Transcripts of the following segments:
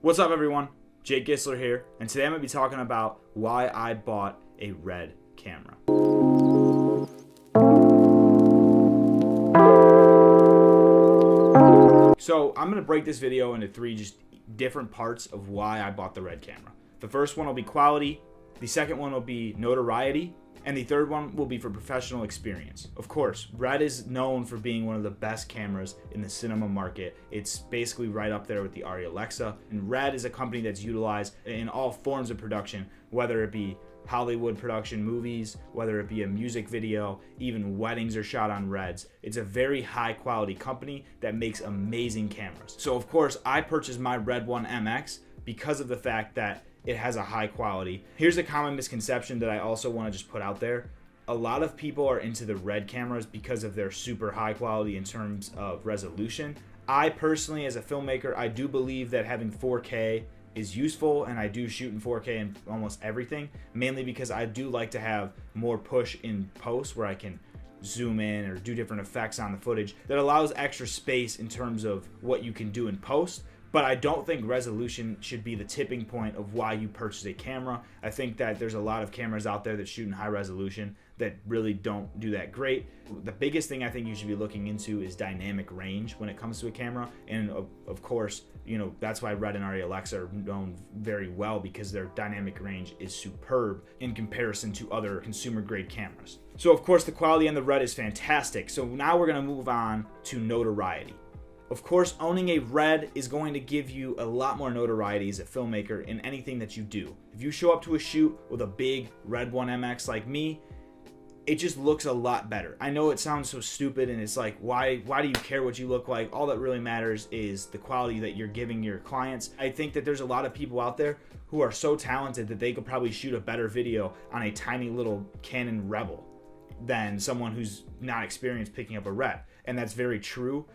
What's up, everyone? Jake Gisler here, and today I'm going to be talking about why I bought a Red camera. So I'm going to break this video into three just different parts of why I bought the Red camera. The first one will be quality, the second one will be notoriety, and the third one will be for professional experience. Of course, Red is known for being one of the best cameras in the cinema market. It's basically right up there with the Arri Alexa. And Red is a company that's utilized in all forms of production, whether it be Hollywood production movies, whether it be a music video, even weddings are shot on Reds. It's a very high quality company that makes amazing cameras. So of course, I purchased my Red One MX because of the fact that it has a high quality. Here's a common misconception that I also want to just put out there. A lot of people are into the Red cameras because of their super high quality in terms of resolution. I personally, as a filmmaker, I do believe that having 4K is useful, and I do shoot in 4K in almost everything, mainly because I do like to have more push in post where I can zoom in or do different effects on the footage that allows extra space in terms of what you can do in post. But I don't think resolution should be the tipping point of why you purchase a camera. I think that there's a lot of cameras out there that shoot in high resolution that really don't do that great. The biggest thing I think you should be looking into is dynamic range when it comes to a camera. And of course, that's why Red and Arri Alexa are known very well, because their dynamic range is superb in comparison to other consumer grade cameras. So of course, the quality on the Red is fantastic. So now we're gonna move on to notoriety. Of course, owning a Red is going to give you a lot more notoriety as a filmmaker in anything that you do. If you show up to a shoot with a big Red One MX like me, it just looks a lot better. I know it sounds so stupid, and it's like, why do you care what you look like? All that really matters is the quality that you're giving your clients. I think that there's a lot of people out there who are so talented that they could probably shoot a better video on a tiny little Canon Rebel than someone who's not experienced picking up a Red. And that's very true.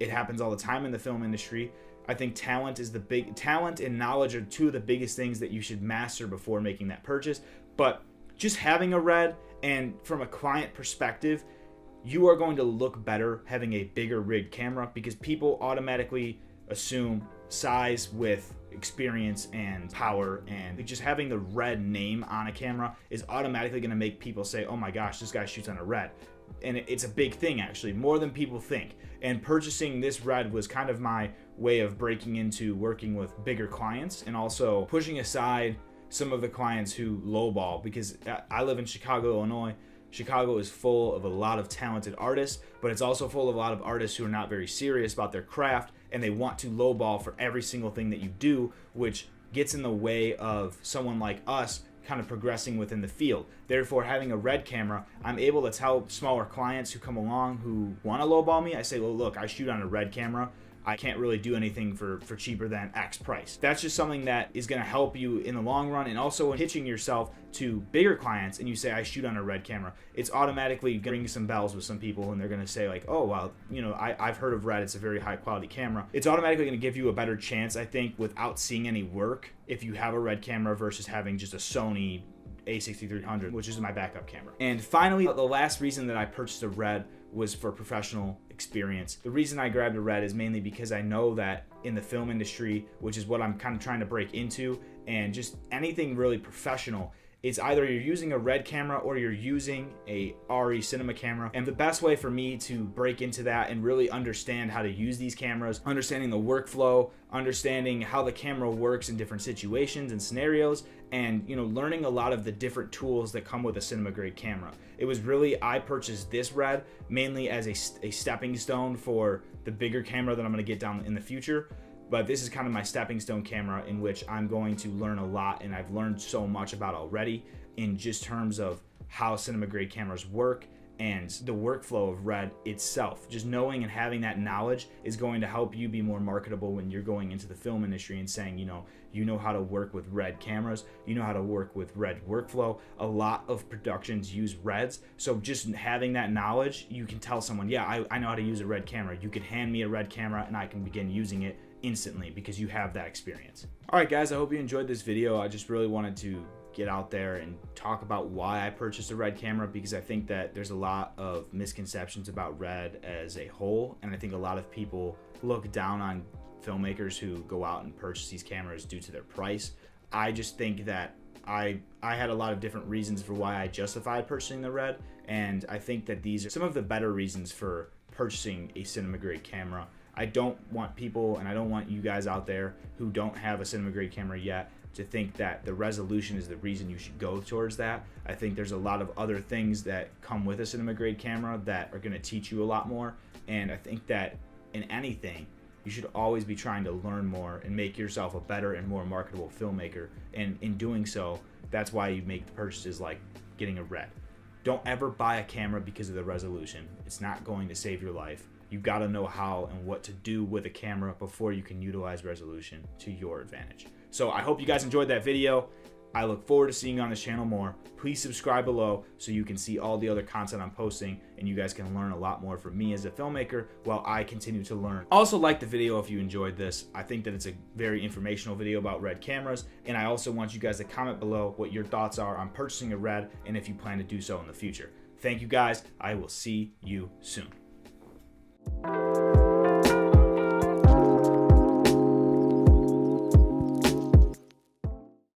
It happens all the time in the film industry. I think talent and knowledge are two of the biggest things that you should master before making that purchase. But just having a Red, and from a client perspective, you are going to look better having a bigger rig camera, because people automatically assume size with experience and power, and just having the Red name on a camera is automatically going to make people say, oh my gosh, this guy shoots on a Red. And it's a big thing, actually, more than people think. And purchasing this Red was kind of my way of breaking into working with bigger clients, and also pushing aside some of the clients who lowball, because I live in Chicago, Illinois. Chicago is full of a lot of talented artists, but it's also full of a lot of artists who are not very serious about their craft, and they want to lowball for every single thing that you do, which gets in the way of someone like us kind of progressing within the field. Therefore, having a Red camera, I'm able to tell smaller clients who come along who want to lowball me, I say, well, look, I shoot on a Red camera. I can't really do anything for cheaper than X price. That's just something that is going to help you in the long run. And also, when pitching yourself to bigger clients and you say, I shoot on a Red camera, it's automatically going to ring some bells with some people, and they're going to say like, oh, well, I've heard of Red. It's a very high quality camera. It's automatically going to give you a better chance, I think, without seeing any work, if you have a Red camera versus having just a Sony A6300, which is my backup camera. And finally, the last reason that I purchased a Red was for professional experience. The reason I grabbed a Red is mainly because I know that in the film industry, which is what I'm kind of trying to break into, and just anything really professional, it's either you're using a Red camera or you're using a Arri cinema camera. And the best way for me to break into that and really understand how to use these cameras, understanding the workflow, understanding how the camera works in different situations and scenarios, and learning a lot of the different tools that come with a cinema grade camera. It was really, I purchased this Red mainly as a stepping stone for the bigger camera that I'm going to get down in the future. But this is kind of my stepping stone camera, in which I'm going to learn a lot, and I've learned so much about already in just terms of how cinema grade cameras work and the workflow of Red itself. Just knowing and having that knowledge is going to help you be more marketable when you're going into the film industry and saying, you know how to work with Red cameras, you know how to work with Red workflow. A lot of productions use Reds, so just having that knowledge, you can tell someone, yeah, I know how to use a Red camera. You could hand me a Red camera and I can begin using it instantly because you have that experience. All right, guys, I hope you enjoyed this video. I just really wanted to get out there and talk about why I purchased a Red camera, because I think that there's a lot of misconceptions about Red as a whole, and I think a lot of people look down on filmmakers who go out and purchase these cameras due to their price. I just think that I had a lot of different reasons for why I justified purchasing the Red, and I think that these are some of the better reasons for purchasing a cinema grade camera. I don't want people, and I don't want you guys out there who don't have a cinema grade camera yet, to think that the resolution is the reason you should go towards that. I think there's a lot of other things that come with a cinema grade camera that are going to teach you a lot more, and I think that in anything, you should always be trying to learn more and make yourself a better and more marketable filmmaker, and in doing so, that's why you make the purchases like getting a Red. Don't ever buy a camera because of the resolution. It's not going to save your life. You've got to know how and what to do with a camera before you can utilize resolution to your advantage. So I hope you guys enjoyed that video. I look forward to seeing you on this channel more. Please subscribe below so you can see all the other content I'm posting, and you guys can learn a lot more from me as a filmmaker while I continue to learn. Also, like the video if you enjoyed this. I think that it's a very informational video about Red cameras, and I also want you guys to comment below what your thoughts are on purchasing a Red and if you plan to do so in the future. Thank you guys. I will see you soon.